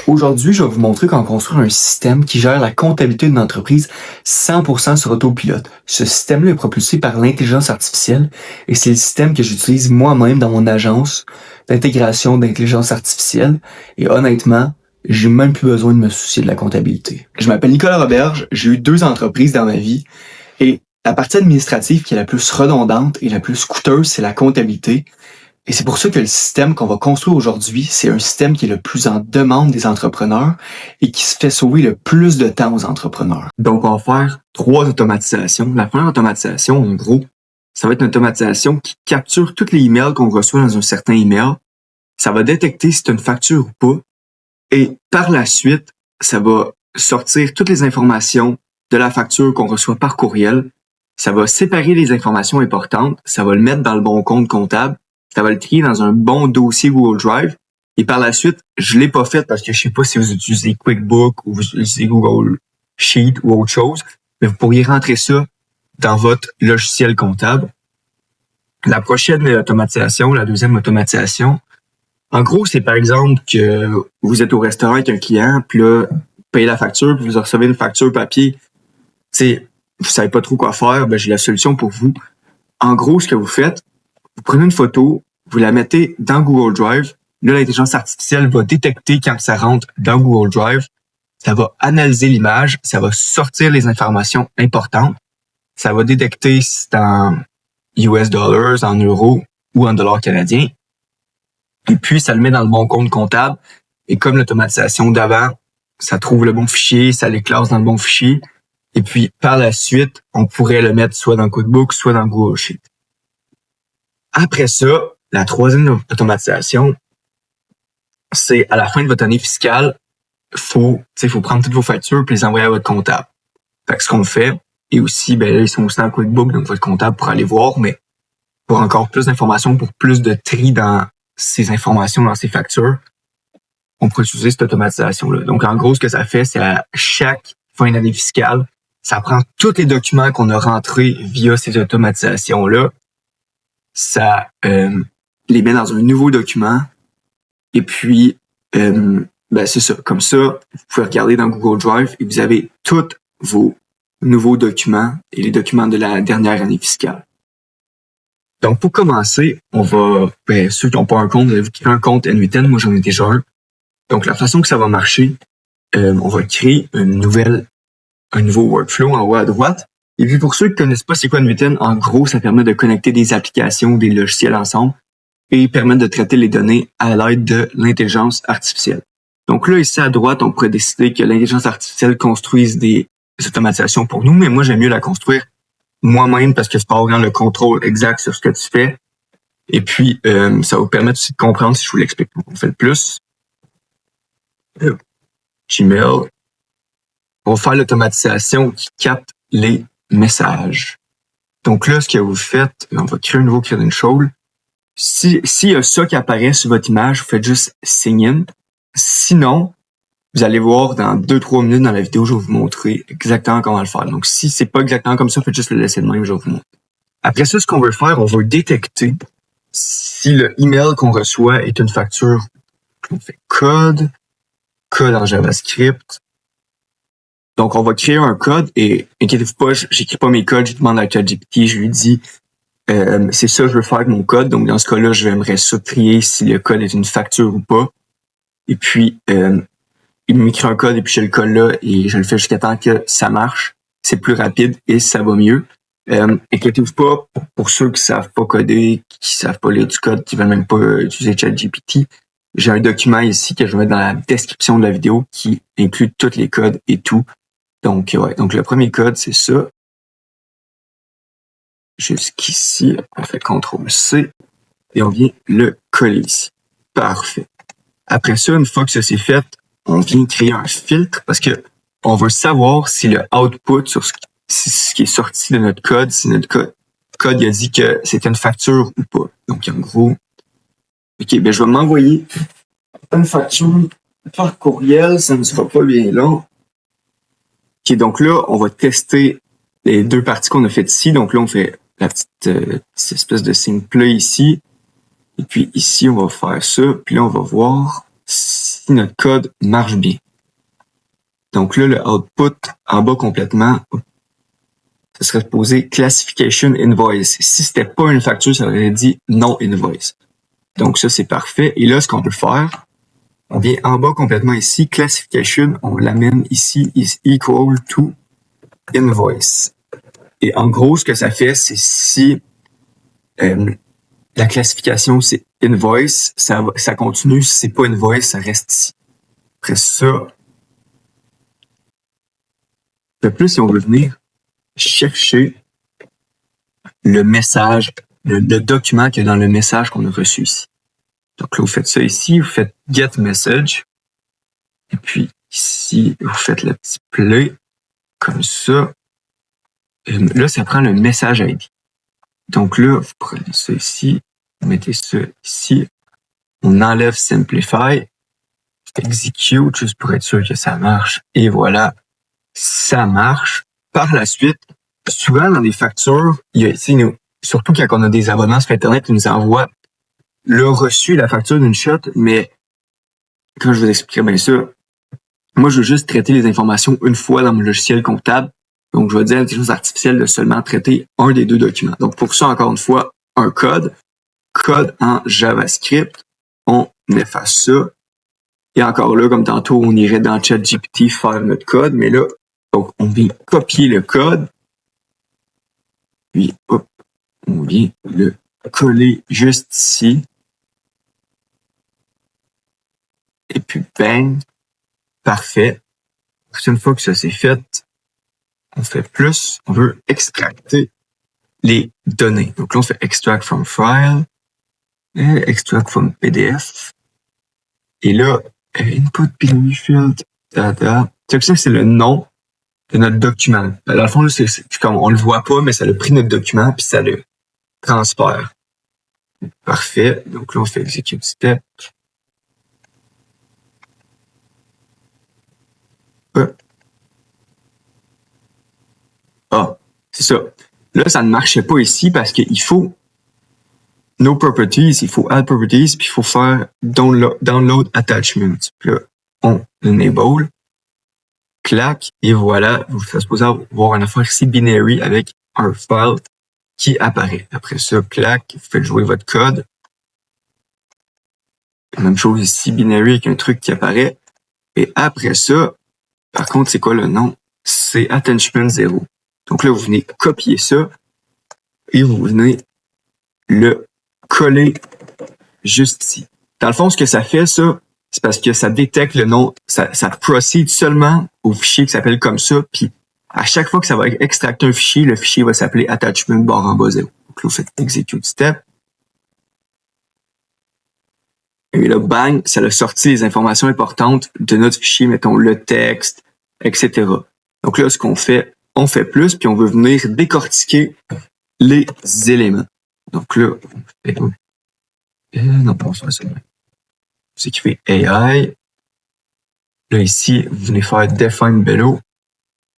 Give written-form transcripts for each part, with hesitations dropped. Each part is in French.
Aujourd'hui, je vais vous montrer comment construire un système qui gère la comptabilité d'une entreprise 100% sur autopilote. Ce système-là est propulsé par l'intelligence artificielle et c'est le système que j'utilise moi-même dans mon agence d'intégration d'intelligence artificielle. Et honnêtement, j'ai même plus besoin de me soucier de la comptabilité. Je m'appelle Nicolas Roberge, j'ai eu 2 entreprises dans ma vie et la partie administrative qui est la plus redondante et la plus coûteuse, c'est la comptabilité. Et c'est pour ça que le système qu'on va construire aujourd'hui, c'est un système qui est le plus en demande des entrepreneurs et qui se fait sauver le plus de temps aux entrepreneurs. Donc, on va faire 3 automatisations. La première automatisation, en gros, ça va être une automatisation qui capture tous les emails qu'on reçoit dans un certain email. Ça va détecter si c'est une facture ou pas. Et par la suite, ça va sortir toutes les informations de la facture qu'on reçoit par courriel. Ça va séparer les informations importantes. Ça va le mettre dans le bon compte comptable. Ça va le trier dans un bon dossier Google Drive. Et par la suite, je l'ai pas fait parce que je sais pas si vous utilisez QuickBook ou vous utilisez Google Sheet ou autre chose, mais vous pourriez rentrer ça dans votre logiciel comptable. La prochaine automatisation, la deuxième automatisation, en gros, c'est par exemple que vous êtes au restaurant avec un client, puis là, vous payez la facture, puis vous recevez une facture papier. Tu sais, vous savez pas trop quoi faire, ben j'ai la solution pour vous. En gros, ce que vous faites, vous prenez une photo, vous la mettez dans Google Drive. Là, l'intelligence artificielle va détecter quand ça rentre dans Google Drive. Ça va analyser l'image, ça va sortir les informations importantes. Ça va détecter si c'est en US dollars, en euros ou en dollars canadiens. Et puis, ça le met dans le bon compte comptable. Et comme l'automatisation d'avant, ça trouve le bon fichier, ça les classe dans le bon fichier. Et puis, par la suite, on pourrait le mettre soit dans QuickBooks, soit dans Google Sheet. Après ça, la troisième automatisation, c'est à la fin de votre année fiscale, faut prendre toutes vos factures et les envoyer à votre comptable. Fait que ce qu'on fait, et aussi, ben là, ils sont aussi dans QuickBooks, donc votre comptable pourra aller voir, mais pour encore plus d'informations, pour plus de tri dans ces informations, dans ces factures, on pourrait utiliser cette automatisation-là. Donc, en gros, ce que ça fait, c'est à chaque fin d'année fiscale, ça prend tous les documents qu'on a rentrés via ces automatisations-là, ça les met dans un nouveau document et puis c'est ça. Comme ça, vous pouvez regarder dans Google Drive et vous avez tous vos nouveaux documents et les documents de la dernière année fiscale. Donc, pour commencer, on va, ceux qui n'ont pas un compte, vous allez vous créer un compte N8N. Moi, j'en ai déjà un. Donc, la façon que ça va marcher, on va créer un nouveau workflow en haut à droite. Et puis pour ceux qui ne connaissent pas c'est quoi N8N, en gros, ça permet de connecter des applications, des logiciels ensemble et permet de traiter les données à l'aide de l'intelligence artificielle. Donc là, ici à droite, on pourrait décider que l'intelligence artificielle construise des automatisations pour nous, mais moi, j'aime mieux la construire moi-même parce que ça va avoir le contrôle exact sur ce que tu fais. Et puis, ça va vous permettre aussi de comprendre si je vous l'explique. On fait le plus. Gmail. On va faire l'automatisation qui capte les messages. Donc là, ce que vous faites, on va créer un nouveau credential. S'il y a ça qui apparaît sur votre image, vous faites juste sign in. Sinon, vous allez voir dans 2-3 minutes dans la vidéo, je vais vous montrer exactement comment le faire. Donc, si c'est pas exactement comme ça, faites juste le laisser de même, je vais vous montrer. Après ça, ce qu'on veut faire, on va détecter si le email qu'on reçoit est une facture. On fait code en JavaScript. Donc, on va créer un code et inquiétez-vous pas, j'écris pas mes codes, je demande à ChatGPT, je lui dis c'est ça que je veux faire avec mon code. Donc, dans ce cas-là, j'aimerais ça trier si le code est une facture ou pas. Et puis, il m'écrit un code et puis je le colle là et je le fais jusqu'à temps que ça marche. C'est plus rapide et ça va mieux. Inquiétez-vous pas, pour ceux qui savent pas coder, qui savent pas lire du code, qui veulent même pas utiliser ChatGPT, j'ai un document ici que je vais mettre dans la description de la vidéo qui inclut tous les codes et tout. Donc, donc le premier code, c'est ça. Jusqu'ici, on fait CTRL-C et on vient le coller ici. Parfait. Après ça, une fois que ça c'est fait, on vient créer un filtre parce que on veut savoir si le output sur ce qui est sorti de notre code, si notre code il a dit que c'était une facture ou pas. Donc, en gros, OK, je vais m'envoyer une facture par courriel, ça ne sera pas bien long. OK, donc là, on va tester les 2 parties qu'on a faites ici. Donc là, on fait la petite espèce de signe play ici. Et puis ici, on va faire ça. Puis là, on va voir si notre code marche bien. Donc là, le output en bas complètement, ça serait supposé classification invoice. Si c'était pas une facture, ça aurait dit non invoice. Donc ça, c'est parfait. Et là, ce qu'on peut faire, on vient en bas complètement ici, classification, on l'amène ici, is equal to invoice. Et en gros, ce que ça fait, c'est si la classification, c'est invoice, ça continue. Si c'est pas invoice, ça reste ici. Après ça, de plus, si on veut venir chercher le message, le document qu'il y a dans le message qu'on a reçu ici. Donc là, vous faites ça ici, vous faites get message. Et puis ici, vous faites le petit play comme ça. Et là, ça prend le message ID. Donc là, vous prenez ça ici, vous mettez ça ici. On enlève simplify, execute juste pour être sûr que ça marche. Et voilà, ça marche. Par la suite, souvent dans les factures, il y a, surtout quand on a des abonnements sur Internet, ils nous envoient le reçu, la facture d'une shot, mais quand je vous expliquerai bien ça, moi, je veux juste traiter les informations une fois dans mon logiciel comptable. Donc, je vais dire à l'intelligence artificielle de seulement traiter un des deux documents. Donc, pour ça, encore une fois, un code en JavaScript, on efface ça. Et encore là, comme tantôt, on irait dans ChatGPT faire notre code, mais là, donc, on vient copier le code, puis hop, on vient le coller juste ici. Et puis, bang, parfait. Une fois que ça c'est fait, on fait plus, on veut extracter les données. Donc là, on fait extract from file, extract from PDF. Et là, input binary field, data. Ça, c'est le nom de notre document. Dans le fond, là, c'est comme on le voit pas, mais ça a pris notre document puis ça le transfère. Parfait. Donc là, on fait execute step. Ah, c'est ça. Là, ça ne marchait pas ici parce qu'il faut no properties, il faut add properties, puis il faut faire download attachment. Puis là, on enable, clac, et voilà, vous êtes supposé avoir une affaire ici binary avec un file qui apparaît. Après ça, clac, vous faites jouer votre code. Même chose ici, binary avec un truc qui apparaît. Et après ça, par contre, c'est quoi le nom? C'est attachment 0. Donc là, vous venez copier ça et vous venez le coller juste ici. Dans le fond, ce que ça fait, ça, c'est parce que ça détecte le nom, ça procède seulement au fichier qui s'appelle comme ça, puis à chaque fois que ça va extracter un fichier, le fichier va s'appeler attachment barre en bas 0. Donc là, vous faites execute step. Et là, bang, ça a sorti les informations importantes de notre fichier, mettons le texte, etc. Donc là, ce qu'on fait, on fait plus, puis on veut venir décortiquer les éléments. Donc là, on fait... non, pas ça. Vous écrivez AI. Là, ici, vous venez faire define below.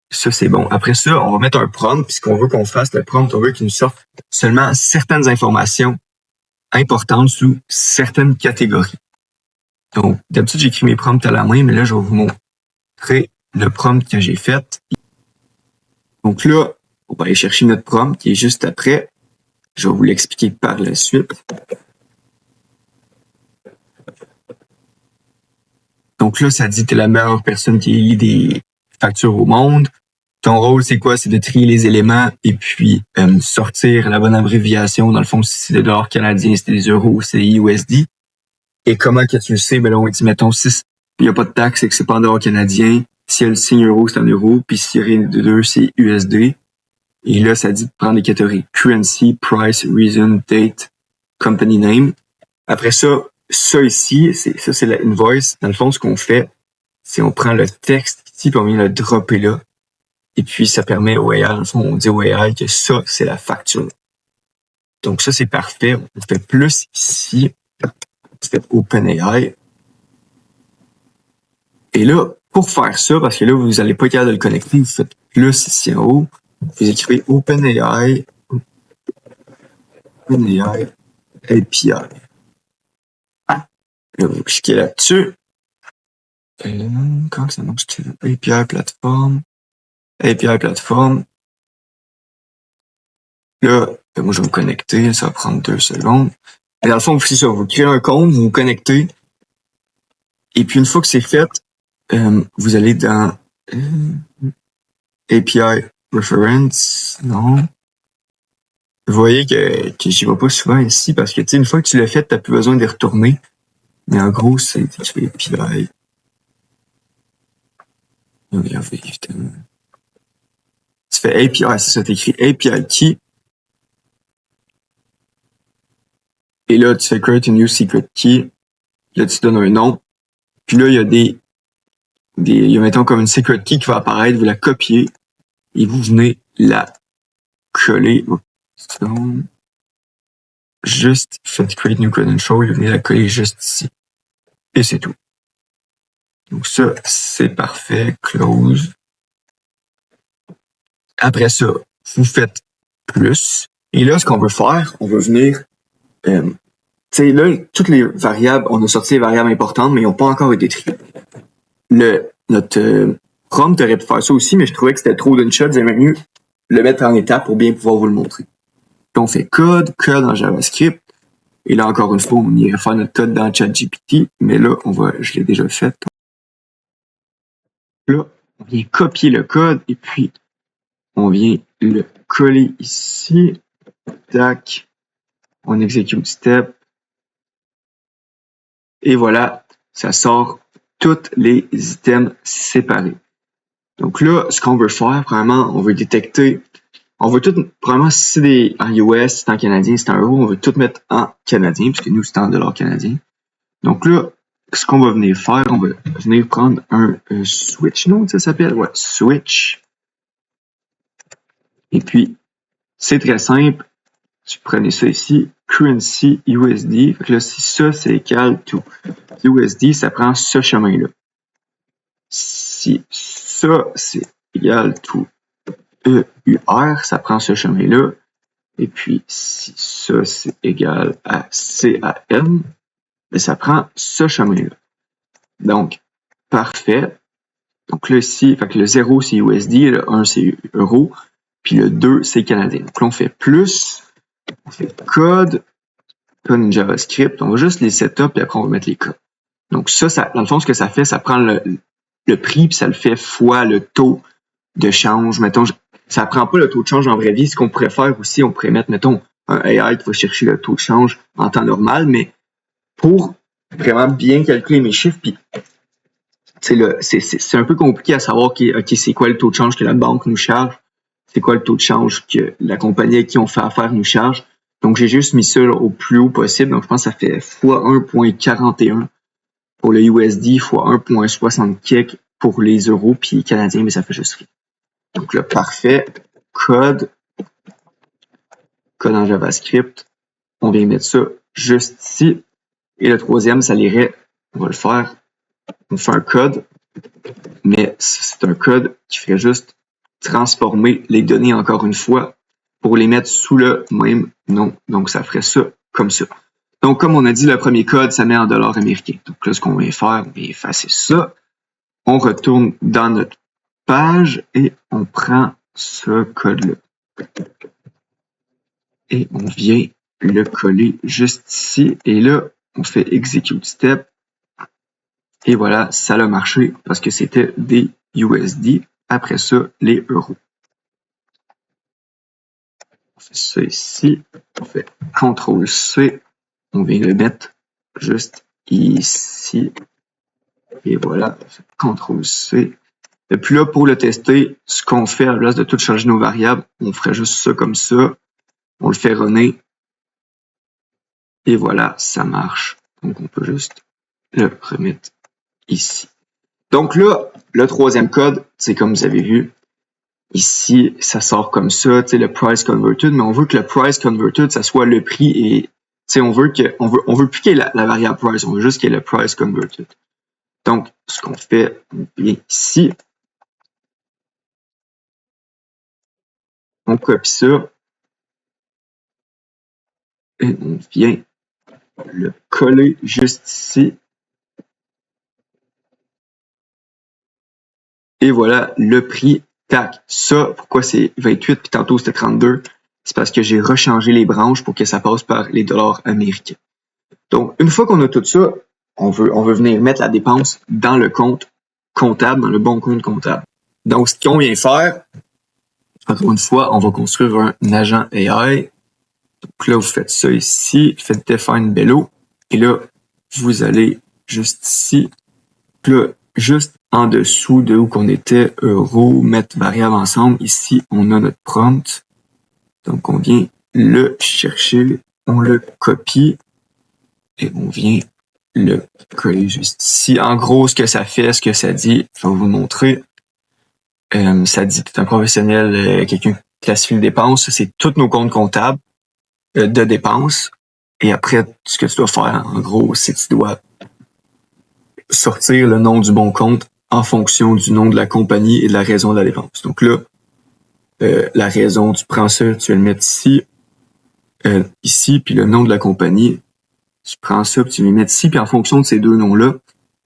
Ça, c'est bon. Après ça, on va mettre un prompt, puis ce qu'on veut qu'on fasse, le prompt, on veut qu'il nous sorte seulement certaines informations importantes sous certaines catégories. Donc, d'habitude, j'écris mes prompts à la main, mais là, je vais vous montrer le prompt que j'ai fait. Donc là, on va aller chercher notre prompt qui est juste après. Je vais vous l'expliquer par la suite. Donc là, ça dit que tu es la meilleure personne qui lit des factures au monde. Ton rôle, c'est quoi? C'est de trier les éléments et puis sortir la bonne abréviation. Dans le fond, si c'est des dollars canadiens, c'est des euros, c'est USD. Et comment que tu le sais? Ben là, on dit, mettons, si il n'y a pas de taxe et que c'est pas en dollars canadiens, si elle signe euro, c'est en euro, puis si rien de deux, c'est USD. Et là, ça dit de prendre les catégories currency, price, reason, date, company name. Après ça, ça ici, c'est la invoice. Dans le fond, ce qu'on fait, c'est on prend le texte ici, puis on vient le dropper là. Et puis, ça permet au AI, dans le fond, on dit au AI que ça, c'est la facture. Donc ça, c'est parfait. On fait plus ici. On fait OpenAI. Et là, pour faire ça, parce que là, vous n'allez pas être capable de le connecter, vous faites plus ici en haut. Vous écrivez OpenAI API. Là, vous cliquez là-dessus. Quand ça marche, API plateforme. API plateforme. Là, moi, je vais vous connecter. Ça va prendre 2 secondes. Et dans le fond, c'est ça. Vous créez un compte, vous vous connectez. Et puis, une fois que c'est fait, vous allez dans API Reference. Non. Vous voyez que j'y vais pas souvent ici parce que, tu sais, une fois que tu l'as fait, t'as plus besoin d'y retourner. Mais en gros, c'est écrit API. Regardez, évidemment. Tu fais API, c'est ça, t'écris API key. Et là, tu fais create a new secret key. Là, tu donnes un nom. Puis là, il y a il y a mettons comme une secret key qui va apparaître, vous la copiez et vous venez la coller. Juste, faites create new credential, vous venez la coller juste ici. Et c'est tout. Donc ça, c'est parfait. Close. Après ça, vous faites plus. Et là, ce qu'on veut faire, on veut venir... tu sais, là, toutes les variables, on a sorti les variables importantes, mais ils n'ont pas encore été triées. Notre prompt aurait pu faire ça aussi, mais je trouvais que c'était trop d'une shot. J'aimais mieux le mettre en étape pour bien pouvoir vous le montrer. Puis on fait code en JavaScript. Et là, encore une fois, on irait faire notre code dans ChatGPT, mais là, je l'ai déjà fait. Là, on vient copier le code et puis on vient le coller ici. Tac. On exécute step. Et voilà, ça sort tous les items séparés. Donc là, ce qu'on veut faire, vraiment, on veut détecter, on veut tout, vraiment, si c'est en US, si c'est en canadien, si c'est en euro, on veut tout mettre en canadien, puisque nous, c'est en dollars canadiens. Donc là, ce qu'on va venir faire, on va venir prendre un switch node, ça s'appelle, ouais, switch. Et puis, c'est très simple. Tu prenais ça ici, currency USD. Fait que là, si ça, c'est égal to USD, ça prend ce chemin-là. Si ça, c'est égal to EUR, ça prend ce chemin-là. Et puis, si ça, c'est égal à CAN, ben, ça prend ce chemin-là. Donc, parfait. Donc là, ici, fait que le 0, c'est USD, le 1, c'est euro, puis le 2, c'est canadien. Donc là, on fait plus, on fait code in JavaScript, on va juste les setup, et après, on va mettre les codes. Donc ça, dans le fond, ce que ça fait, ça prend le prix, puis ça le fait fois le taux de change. Mettons, ça prend pas le taux de change en vraie vie. Ce qu'on pourrait faire aussi, on pourrait mettre, mettons, un AI qui va chercher le taux de change en temps normal, mais pour vraiment bien calculer mes chiffres, puis c'est un peu compliqué à savoir c'est quoi le taux de change que la banque nous charge, c'est quoi le taux de change que la compagnie à qui on fait affaire nous charge. Donc, j'ai juste mis ça là, au plus haut possible. Donc, je pense que ça fait fois 1.41 pour le USD, fois 1.60 pour les euros, puis les canadiens, mais ça fait juste rien. Donc là, parfait. Code en JavaScript. On vient mettre ça juste ici. Et le troisième, ça l'irait. On va le faire. On fait un code, mais c'est un code qui ferait juste transformer les données encore une fois pour les mettre sous le même nom. Donc, ça ferait ça comme ça. Donc, comme on a dit, le premier code, ça met en dollars américains. Donc là, ce qu'on vient faire, on vient effacer ça. On retourne dans notre page et on prend ce code-là. Et on vient le coller juste ici. Et là, on fait execute step. Et voilà, ça a marché parce que c'était des USD. Après ça, les euros. On fait ça ici. On fait CTRL-C. On vient le mettre juste ici. Et voilà, on fait CTRL-C. Et puis là, pour le tester, ce qu'on fait à la place de tout changer nos variables, on ferait juste ça comme ça. On le fait runner. Et voilà, ça marche. Donc, on peut juste le remettre ici. Donc là, le troisième code, c'est comme vous avez vu, ici, ça sort comme ça, tu sais, le price converted, mais on veut que le price converted, ça soit le prix et, tu sais, on veut plus qu'il y ait la variable price, on veut juste qu'il y ait le price converted. Donc, ce qu'on fait, on vient ici, on copie ça, et on vient le coller juste ici. Et voilà le prix. Tac. Ça, pourquoi c'est 28 puis tantôt c'était 32? C'est parce que j'ai rechangé les branches pour que ça passe par les dollars américains. Donc, une fois qu'on a tout ça, on veut venir mettre la dépense dans le compte comptable, dans le bon compte comptable. Donc, ce qu'on vient faire, encore une fois, on va construire un agent AI. Donc là, vous faites ça ici, vous faites Define Below. Et là, vous allez juste ici. Puis là, juste en dessous de où qu'on était, euro, mettre variable ensemble. Ici, on a notre prompt. Donc, on vient le chercher, on le copie et on vient le coller juste ici. En gros, ce que ça fait, ce que ça dit, je vais vous montrer. Ça dit tout un professionnel, quelqu'un qui classifie les dépenses. C'est tous nos comptes comptables de dépenses. Et après, ce que tu dois faire, en gros, c'est que tu dois sortir le nom du bon compte en fonction du nom de la compagnie et de la raison de la dépense. Donc là, la raison, tu prends ça, tu vas le mettre ici, puis le nom de la compagnie, tu prends ça, puis tu le mets ici, puis en fonction de ces deux noms-là,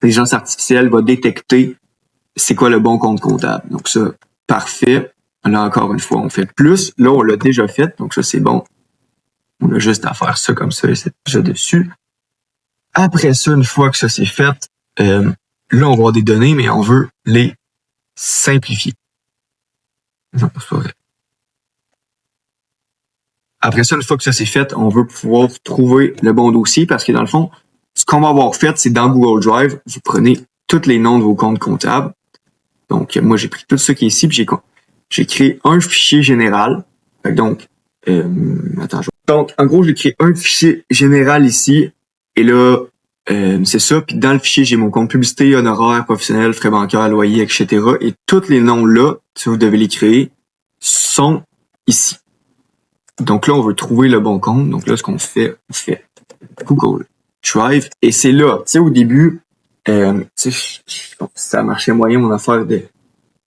l'intelligence artificielle va détecter c'est quoi le bon compte comptable. Donc ça, parfait. Là, encore une fois, on fait plus. Là, on l'a déjà fait, donc ça, c'est bon. On a juste à faire ça comme ça, c'est déjà dessus. Après ça, une fois que ça c'est fait, là, on va avoir des données, mais on veut les simplifier. Non, c'est pas vrai. Après ça, une fois que ça c'est fait, on veut pouvoir trouver le bon dossier parce que dans le fond, ce qu'on va avoir fait, c'est dans Google Drive, vous prenez tous les noms de vos comptes comptables. Donc, moi, j'ai pris tout ce qui est ici, puis j'ai créé un fichier général. Donc, donc, en gros, j'ai créé un fichier général ici, et là, c'est ça. Puis dans le fichier, j'ai mon compte publicité, honoraires, professionnel, frais bancaires, loyer, etc. Et tous les noms-là, si vous devez les créer, sont ici. Donc là, on veut trouver le bon compte. Donc là, ce qu'on fait, on fait Google Drive. Et c'est là, tu sais, au début, ça marchait moyen mon affaire de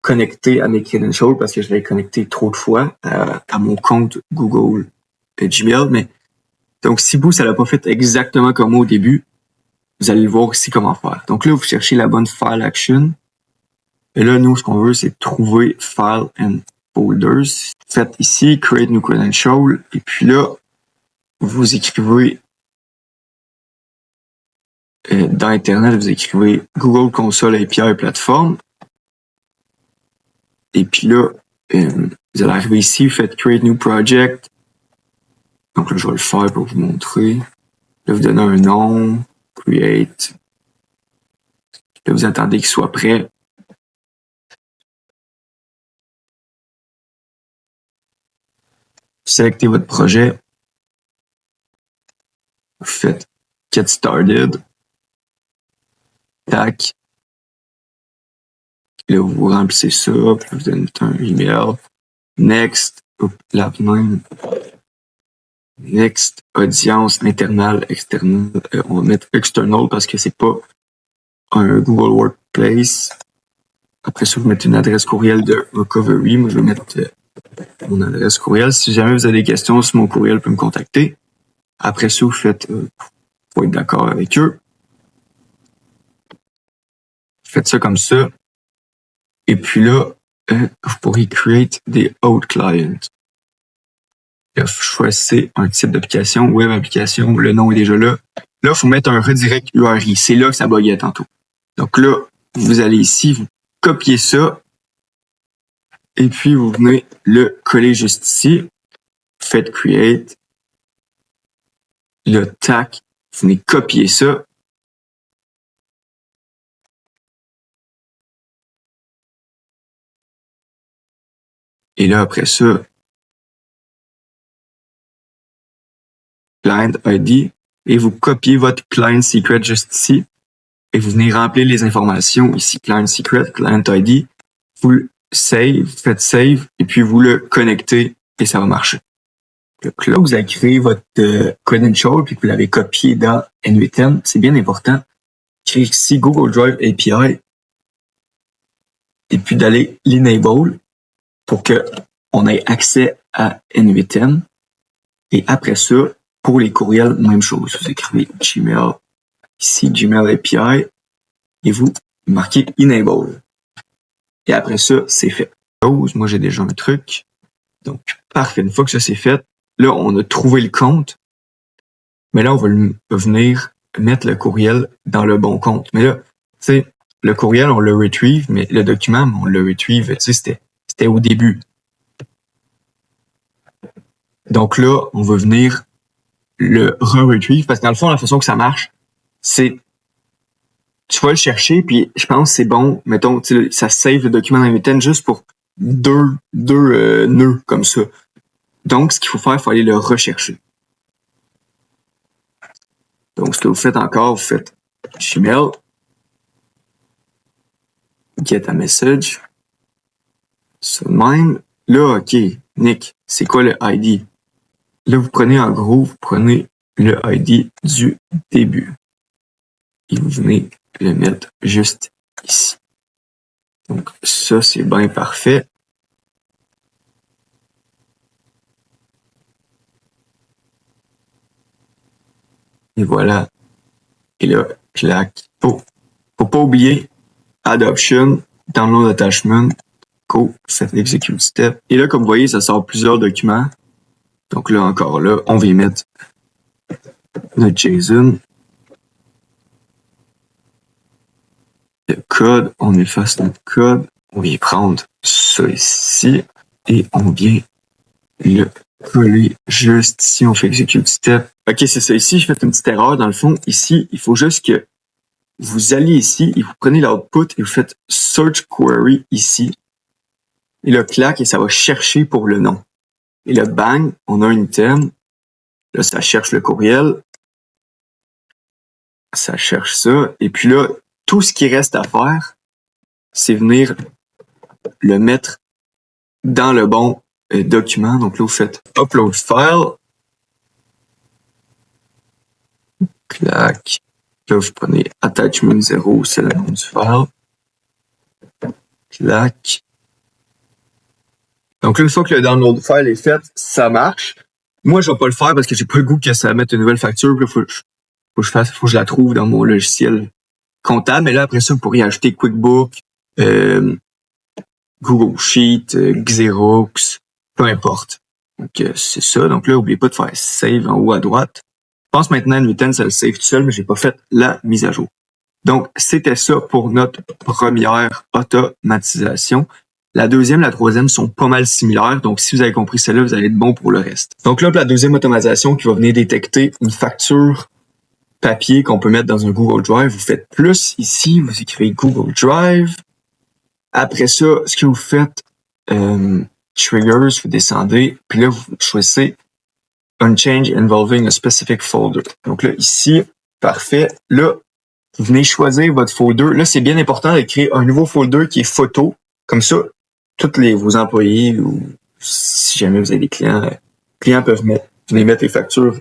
connecter à mes credentials parce que je l'ai connecté trop de fois à mon compte Google Gmail. Mais donc, si vous, ça l'a pas fait exactement comme moi au début, vous allez le voir ici comment faire. Donc là, vous cherchez la bonne file action. Et là, nous, ce qu'on veut, c'est trouver file and folders. Faites ici, create new credential. Et puis là, vous écrivez dans Internet, vous écrivez Google Console API Platform. Et puis là, vous allez arriver ici, vous faites Create New Project. Donc là, je vais le faire pour vous montrer. Là, vous donnez un nom, Create. Là, vous attendez qu'il soit prêt. Sélectez votre projet. Vous faites Get Started. Tac. Là, vous remplissez ça, puis vous donnez un email. Next. L'avenir. Next. Audience, internal, external. On va mettre external parce que c'est pas un Google Workplace. Après ça, vous mettez une adresse courriel de Recovery. Moi, je vais mettre mon adresse courriel. Si jamais vous avez des questions sur mon courriel, vous pouvez me contacter. Après ça, vous faites, faut être d'accord avec eux. Faites ça comme ça. Et puis là, vous pourrez create des autres clients. Là, choisissez un type d'application, web application, le nom est déjà là. Là, il faut mettre un redirect URI. C'est là que ça buguait tantôt. Donc là, vous allez ici, vous copiez ça. Et puis, vous venez le coller juste ici. Faites create. Le tac, vous venez copier ça. Et là, après ça, client ID, et vous copiez votre client secret juste ici, et vous venez remplir les informations ici, client secret, client ID, vous le faites save, et puis vous le connectez, et ça va marcher. Donc là, vous avez créé votre credential, puis vous l'avez copié dans N8N, c'est bien important. Créer ici Google Drive API, et puis d'aller l'enable pour que on ait accès à N8N. Et après ça, pour les courriels, même chose. Vous écrivez Gmail, ici Gmail API, et vous marquez Enable. Et après ça, c'est fait. Moi, j'ai déjà un truc. Donc, parfait. Une fois que ça c'est fait, là, on a trouvé le compte. Mais là, on va venir mettre le courriel dans le bon compte. Mais là, tu sais, le courriel, on le retrieve, mais le document, on le retrieve, tu sais, c'était au début. Donc là, on va venir le re-retrieve, parce que dans le fond, la façon que ça marche, c'est tu vas le chercher, puis je pense que c'est bon, mettons, ça save le document dans Mitten juste pour deux nœuds comme ça. Donc, ce qu'il faut faire, il faut aller le rechercher. Donc, ce que vous faites encore, vous faites Gmail, get a message, ça de même. Là, OK, Nick, c'est quoi le ID? Là, vous prenez en gros, vous prenez le ID du début. Et vous venez le mettre juste ici. Donc, ça, c'est bien parfait. Et voilà. Et là, clac. Faut pas oublier Adoption, Download Attachment, Go, Set Execute Step. Et là, comme vous voyez, ça sort plusieurs documents. Donc là, encore là, on va y mettre notre JSON. Le code, on efface notre code. On va y prendre ça ici. Et on vient le coller juste ici. On fait Execute Step. OK, c'est ça. Ici, je fais une petite erreur. Dans le fond, ici, il faut juste que vous allez ici et vous prenez l'output et vous faites Search Query ici. Et le clac, et ça va chercher pour le nom. Et le bang, on a un item. Là, ça cherche le courriel. Ça cherche ça. Et puis là, tout ce qui reste à faire, c'est venir le mettre dans le bon document. Donc là, vous faites Upload File. Clac. Là, vous prenez Attachment 0, c'est le nom du file. Clac. Donc là, une fois que le download file est fait, ça marche. Moi, je vais pas le faire parce que j'ai pas le goût que ça mette une nouvelle facture. Il faut que je la trouve dans mon logiciel comptable. Mais là, après ça, vous pourriez ajouter QuickBook, Google Sheet, Xerox, peu importe. Donc, c'est ça. Donc là, n'oubliez pas de faire Save en haut à droite. Je pense maintenant, Newton, ça le save tout seul, mais j'ai pas fait la mise à jour. Donc, c'était ça pour notre première automatisation. La deuxième, la troisième sont pas mal similaires. Donc, si vous avez compris celle-là, vous allez être bon pour le reste. Donc là, pour la deuxième automatisation qui va venir détecter une facture papier qu'on peut mettre dans un Google Drive, vous faites plus ici, vous écrivez Google Drive. Après ça, ce que vous faites, Triggers, vous descendez, puis là, vous choisissez un change involving a specific folder. Donc là, ici, parfait. Là, vous venez choisir votre folder. Là, c'est bien important de créer un nouveau folder qui est photo. Comme ça, tous vos employés ou si jamais vous avez des clients, les clients peuvent venir mettre les factures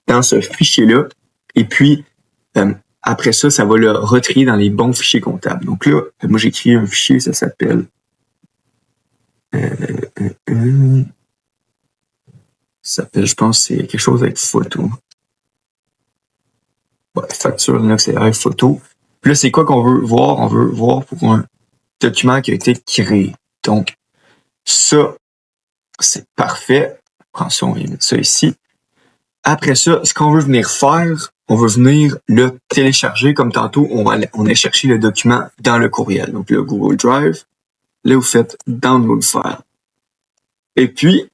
dans ce fichier-là. Et puis, après ça, ça va le retrier dans les bons fichiers comptables. Donc là, moi, j'ai créé un fichier, ça s'appelle je pense, c'est quelque chose avec photo. Ouais, facture, là, c'est avec photo. Puis là, c'est quoi qu'on veut voir? On veut voir pour un document qui a été créé. Donc, ça, c'est parfait. On prend ça, on va mettre ça ici. Après ça, ce qu'on veut venir faire, on veut venir le télécharger comme tantôt. On a cherché le document dans le courriel. Donc, le Google Drive. Là, vous faites Download File. Et puis,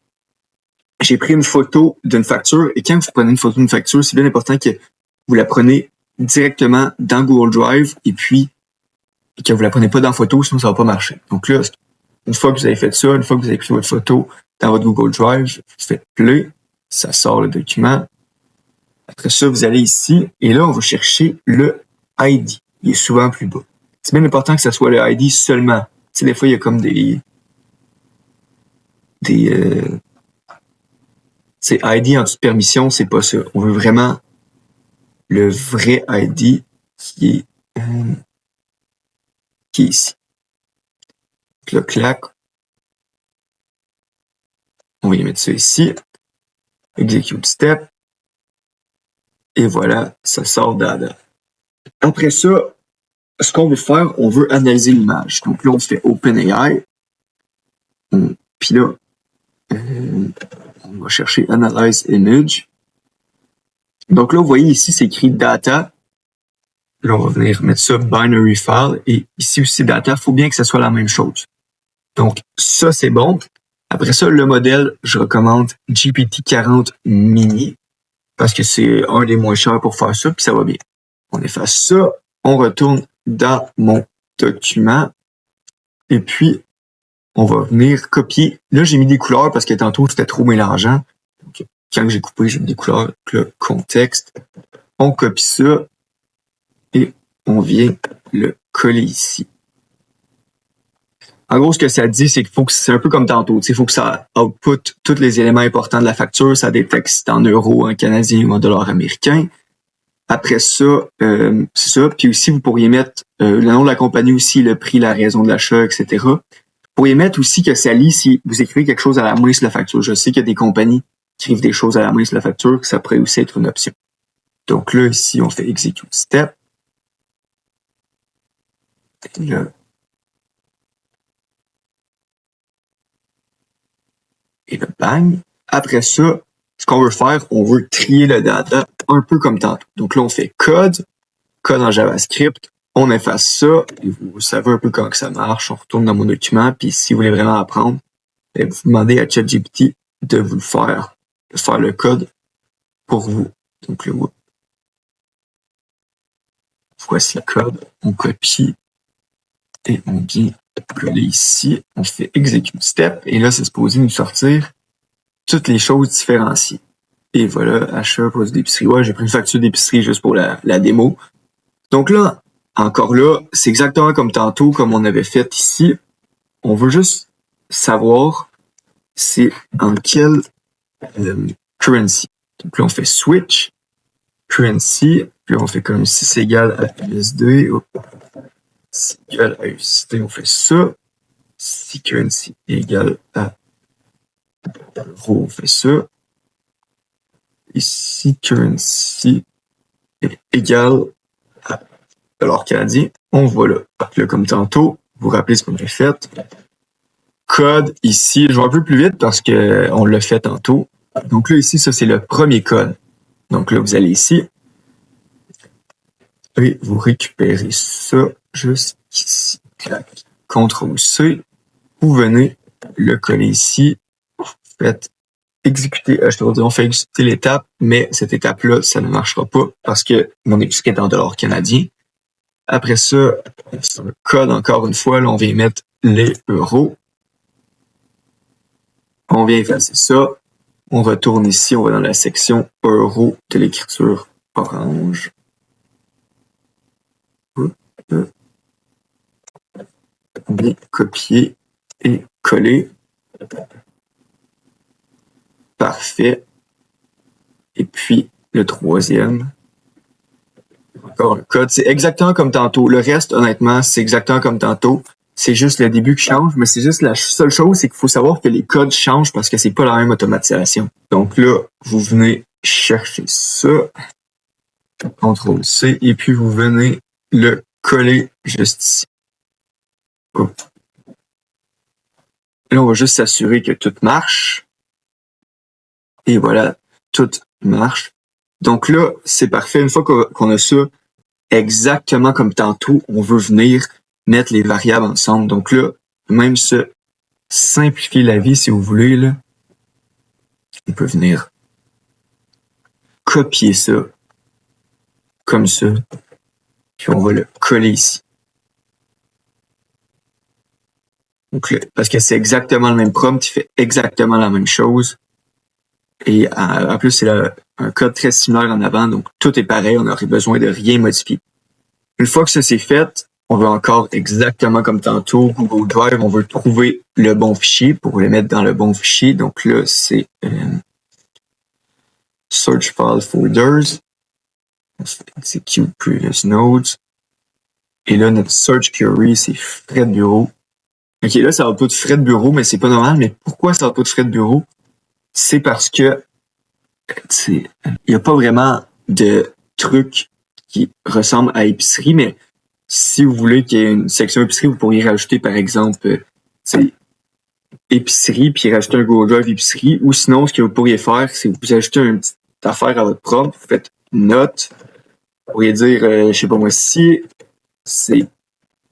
j'ai pris une photo d'une facture. Et quand vous prenez une photo d'une facture, c'est bien important que vous la prenez directement dans Google Drive et puis que vous la prenez pas dans photo, sinon ça va pas marcher. Donc là, une fois que vous avez fait ça, une fois que vous avez pris votre photo dans votre Google Drive, vous faites play, ça sort le document. Après ça, vous allez ici et là, on va chercher le ID. Il est souvent plus bas. C'est bien important que ça soit le ID seulement. Tu sais, des fois, il y a comme c'est ID en toute permission, c'est pas ça. On veut vraiment le vrai ID qui est ici. Donc là, clac. On va y mettre ça ici. Execute step. Et voilà, ça sort d'ADA. Après ça, ce qu'on veut faire, on veut analyser l'image. Donc là, on fait OpenAI. Puis là, on va chercher Analyze Image. Donc là, vous voyez ici, c'est écrit Data. Là, on va venir mettre ça Binary File. Et ici aussi, Data, il faut bien que ce soit la même chose. Donc, ça, c'est bon. Après ça, le modèle, je recommande GPT-40 Mini parce que c'est un des moins chers pour faire ça, puis ça va bien. On efface ça, on retourne dans mon document et puis on va venir copier. Là, j'ai mis des couleurs parce que tantôt, c'était trop mélangeant. Donc, quand j'ai coupé, j'ai mis des couleurs. Donc, le contexte, on copie ça et on vient le coller ici. En gros, ce que ça dit, c'est qu'il faut que c'est un peu comme tantôt. Il faut que ça output tous les éléments importants de la facture. Ça détecte si c'est en euros, en canadien ou en dollars américains. Après ça, c'est ça. Puis aussi, vous pourriez mettre le nom de la compagnie aussi, le prix, la raison de l'achat, etc. Vous pourriez mettre aussi que ça lit si vous écrivez quelque chose à la main sur la facture. Je sais qu'il y a des compagnies qui écrivent des choses à la main sur la facture, que ça pourrait aussi être une option. Donc là, ici, on fait Execute Step. Et là, et le bang. Après ça, ce qu'on veut faire, on veut trier le data un peu comme tantôt. Donc là, on fait code en JavaScript, on efface ça, et vous savez un peu comment que ça marche, on retourne dans mon document, puis si vous voulez vraiment apprendre, vous demandez à ChatGPT de vous le faire, de faire le code pour vous. Donc là, voici le code, on copie, et on vient coller ici, on fait Execute Step, et là, c'est supposé nous sortir toutes les choses différenciées. Et voilà, achat, produit d'épicerie. Ouais, j'ai pris une facture d'épicerie juste pour la démo. Donc là, encore là, c'est exactement comme tantôt, comme on avait fait ici. On veut juste savoir c'est en quelle currency. Donc là, on fait switch, currency, puis là, on fait comme si c'est égal à USD, si c'est égal à USD, on fait ça. Si currency est égal à euro, on fait ça. Et si currency est égal à dollar canadien, on voit là. Là, comme tantôt, vous vous rappelez ce qu'on a fait. Code ici, je vais un peu plus vite parce qu'on l'a fait tantôt. Donc là, ici, ça, c'est le premier code. Donc là, vous allez ici et vous récupérez ça jusqu'ici. Clac. CTRL-C. Vous venez le coller ici. Vous faites exécuter, on fait exécuter l'étape, mais cette étape-là, ça ne marchera pas parce que mon épicerie est en dollars canadiens. Après ça, sur le code, encore une fois, là, on vient mettre les euros. On vient effacer ça. On retourne ici, on va dans la section euros de l'écriture orange. On vient copier et coller. Parfait. Et puis, le troisième. Encore le code. C'est exactement comme tantôt. Le reste, honnêtement, c'est exactement comme tantôt. C'est juste le début qui change, mais c'est juste la seule chose, c'est qu'il faut savoir que les codes changent parce que c'est pas la même automatisation. Donc là, vous venez chercher ça. CTRL-C, et puis vous venez le coller juste ici. Là, on va juste s'assurer que tout marche. Et voilà, tout marche. Donc là, c'est parfait. Une fois qu'on a ça exactement comme tantôt, on veut venir mettre les variables ensemble. Donc là, même se simplifier la vie si vous voulez, là, on peut venir copier ça comme ça. Puis on va le coller ici. Donc là, parce que c'est exactement le même prompt, il fait exactement la même chose. Et en plus, c'est un code très similaire en avant, donc tout est pareil, on n'aurait besoin de rien modifier. Une fois que ça c'est fait, on veut encore exactement comme tantôt, Google Drive, on veut trouver le bon fichier pour le mettre dans le bon fichier. Donc là, c'est Search File Folders. On fait Execute Previous Nodes. Et là, notre Search Query, c'est frais de bureau. Ok, là, ça va pas de frais de bureau, mais c'est pas normal. Mais pourquoi ça va pas de frais de bureau? C'est parce que il n'y a pas vraiment de truc qui ressemble à épicerie, mais si vous voulez qu'il y ait une section épicerie, vous pourriez rajouter, par exemple, épicerie, puis rajouter un Google Drive épicerie. Ou sinon, ce que vous pourriez faire, c'est que vous ajoutez une petite affaire à votre prompt, vous faites note. Vous pourriez dire, je sais pas moi, si c'est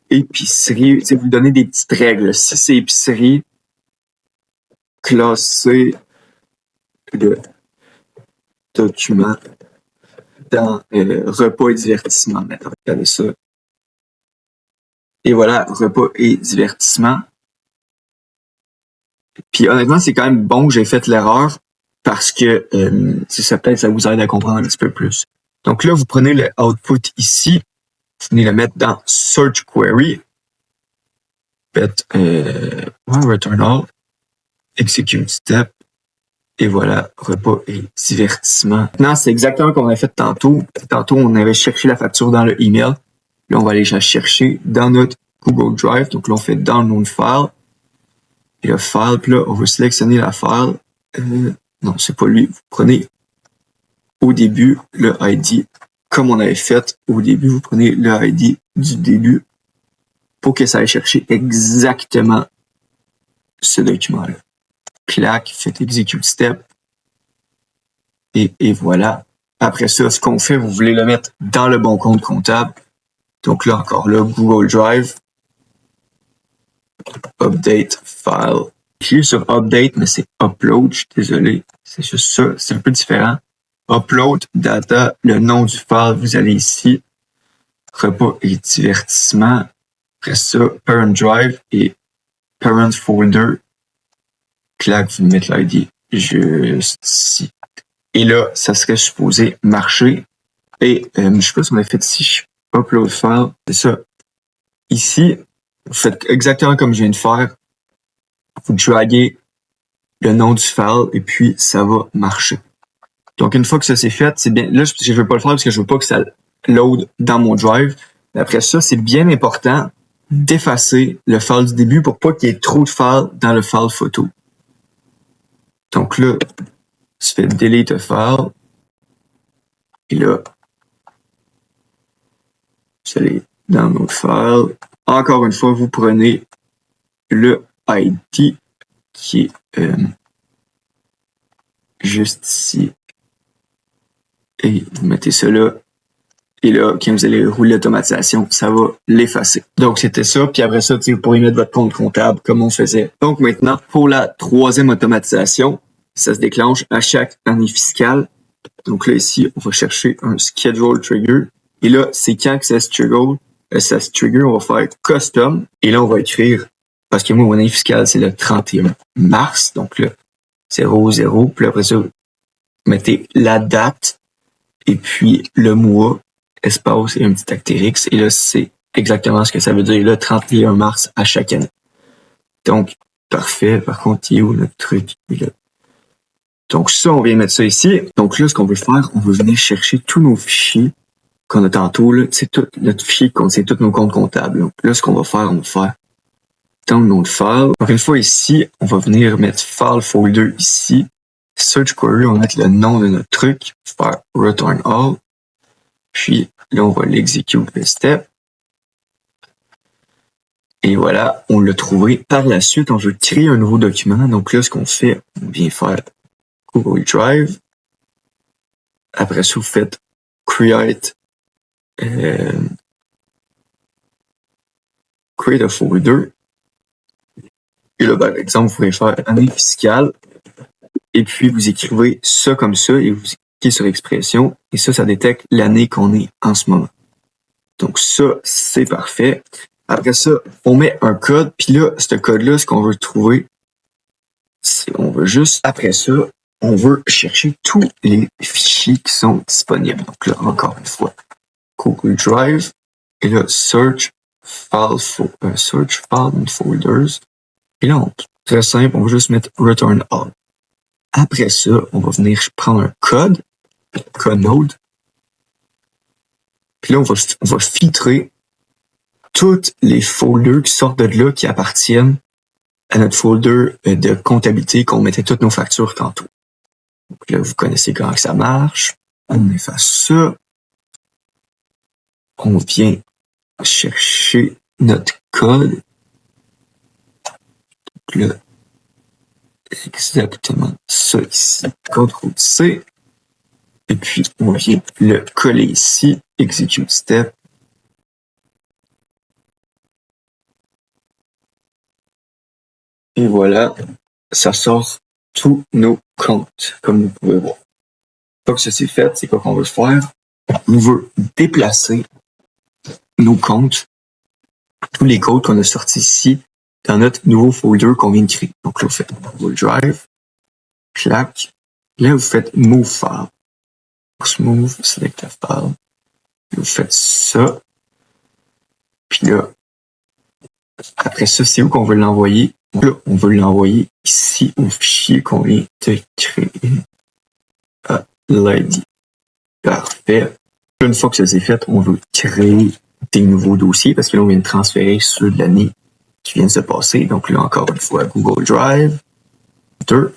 épicerie, vous donnez des petites règles. Si c'est épicerie, classer le document dans repas et divertissement. Maintenant, regardez ça. Et voilà, repas et divertissement. Puis honnêtement, c'est quand même bon que j'ai fait l'erreur parce que ça peut-être ça vous aide à comprendre un petit peu plus. Donc là, vous prenez le output ici, vous venez le mettre dans Search Query, faites Return All, Execute Step, et voilà, repas et divertissement. Maintenant, c'est exactement comme on a fait tantôt. Tantôt, on avait cherché la facture dans le email. Là, on va aller la chercher dans notre Google Drive. Donc là, on fait Download File. Et le file, puis là, on va sélectionner la file. Non, c'est pas lui. Vous prenez au début le ID, comme on avait fait au début. Vous prenez le ID du début pour que ça aille chercher exactement ce document-là. Clac, faites Execute Step. Et voilà. Après ça, ce qu'on fait, vous voulez le mettre dans le bon compte comptable. Donc là, encore là, Google Drive. Update File. Je suis sur Update, mais c'est Upload. Je suis désolé. C'est juste ça. C'est un peu différent. Upload Data. Le nom du file, vous allez ici. Repas et divertissement. Après ça, Parent Drive et Parent Folder. Clac, vous mettez l'ID juste ici. Et là, ça serait supposé marcher. Et je sais pas si on a fait ici. Upload File. C'est ça. Ici, vous faites exactement comme je viens de faire. Vous draguez le nom du file et puis ça va marcher. Donc, une fois que ça c'est fait, c'est bien. Là, je veux pas le faire parce que je veux pas que ça load dans mon drive. Mais après ça, c'est bien important d'effacer le file du début pour pas qu'il y ait trop de files dans le file photo. Donc là, tu fais delete a file. Et là, vous allez dans notre file. Encore une fois, vous prenez le ID qui est juste ici. Et vous mettez ça là. Et là, quand vous allez rouler l'automatisation, ça va l'effacer. Donc, c'était ça. Puis après ça, vous pourrez mettre votre compte comptable comme on faisait. Donc, maintenant, pour la troisième automatisation, ça se déclenche à chaque année fiscale. Donc là, ici, on va chercher un Schedule Trigger. Et là, c'est quand que ça se trigger, on va faire Custom. Et là, on va écrire, parce que moi, mon année fiscale, c'est le 31 mars. Donc là, 00. Puis après ça, vous mettez la date et puis le mois, espace et un petit astérix. Et là, c'est exactement ce que ça veut dire, le 31 mars à chaque année. Donc, parfait. Par contre, il est où notre truc? Donc ça, on vient mettre ça ici. Donc là, ce qu'on veut faire, on veut venir chercher tous nos fichiers qu'on a tantôt. Là, c'est tout notre fichier, c'est tous nos comptes comptables. Donc là, ce qu'on va faire, on va faire download file. Donc une fois ici, on va venir mettre file folder ici. Search query, on va mettre le nom de notre truc. Faire return all. Puis là, on va l'execute le step. Et voilà, on l'a trouvé. Par la suite, on veut créer un nouveau document. Donc là, ce qu'on fait, on vient faire Google Drive. Après ça, vous faites create a folder. Et là, par exemple, vous pouvez faire année fiscale. Et puis, vous écrivez ça comme ça et vous cliquez sur expression. Et ça détecte l'année qu'on est en ce moment. Donc ça, c'est parfait. Après ça, on met un code. Puis là, ce code-là, ce qu'on veut trouver, c'est on veut juste, après ça, on veut chercher tous les fichiers qui sont disponibles. Donc là, encore une fois, Google Drive. Et là, search file and folders. Et là, très simple, on va juste mettre return all. Après ça, on va venir prendre un code node. Puis là, on va filtrer tous les folders qui sortent de là, qui appartiennent à notre folder de comptabilité qu'on mettait toutes nos factures tantôt. Donc là, vous connaissez comment ça marche. On efface ça. On vient chercher notre code. Donc là, exactement ça ici. CTRL-C. Et puis, on vient le coller ici. Execute step. Et voilà, ça sort tous nos comptes, comme vous pouvez voir. Une fois que ça c'est fait, c'est quoi qu'on veut faire? On veut déplacer nos comptes, tous les codes qu'on a sortis ici, dans notre nouveau folder qu'on vient de créer. Donc là, vous faites Google Drive, clac. Là, vous faites Move File. Move, select a file. Vous faites ça. Puis là, après ça, c'est où qu'on veut l'envoyer? Là, on veut l'envoyer ici au fichier qu'on vient de créer. À l'ID. Parfait. Une fois que ça c'est fait, on veut créer des nouveaux dossiers parce que là, on vient de transférer ceux de l'année qui vient de se passer. Donc là, encore une fois, Google Drive. 2.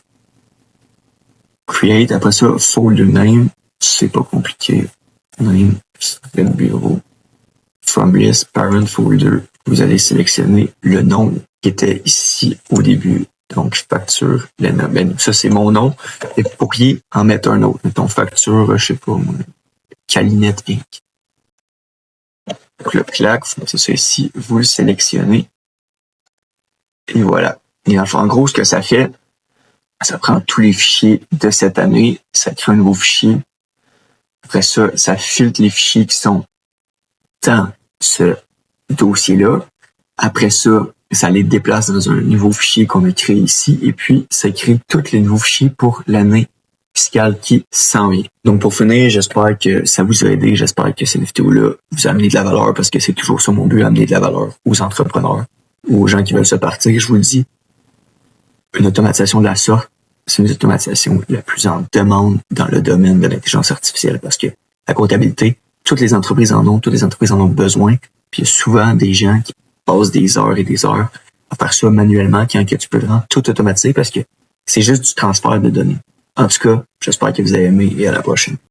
Create. Après ça, folder name. C'est pas compliqué. Name, c'est le bureau. From list, parent folder. Vous allez sélectionner le nom qui était ici au début. Donc, facture, ben, ça c'est mon nom. Et vous pourriez en mettre un autre. Mettons facture, je sais pas, Calinette Inc. Donc, le clac, c'est ça ici. Vous le sélectionnez. Et voilà. Et en gros, ce que ça fait, ça prend tous les fichiers de cette année, ça crée un nouveau fichier. Après ça, ça filtre les fichiers qui sont dans ce dossier-là. Après ça, ça les déplace dans un nouveau fichier qu'on a créé ici. Et puis, ça crée tous les nouveaux fichiers pour l'année fiscale qui s'en vient. Donc, pour finir, j'espère que ça vous a aidé. J'espère que cette vidéo-là vous a amené de la valeur parce que c'est toujours ça mon but, amener de la valeur aux entrepreneurs ou aux gens qui veulent se partir. Je vous le dis, une automatisation de la sorte, c'est une automatisation la plus en demande dans le domaine de l'intelligence artificielle parce que la comptabilité, toutes les entreprises en ont besoin. Puis il y a souvent des gens qui passent des heures et des heures à faire ça manuellement quand que tu peux vraiment tout automatiser parce que c'est juste du transfert de données. En tout cas, j'espère que vous avez aimé et à la prochaine.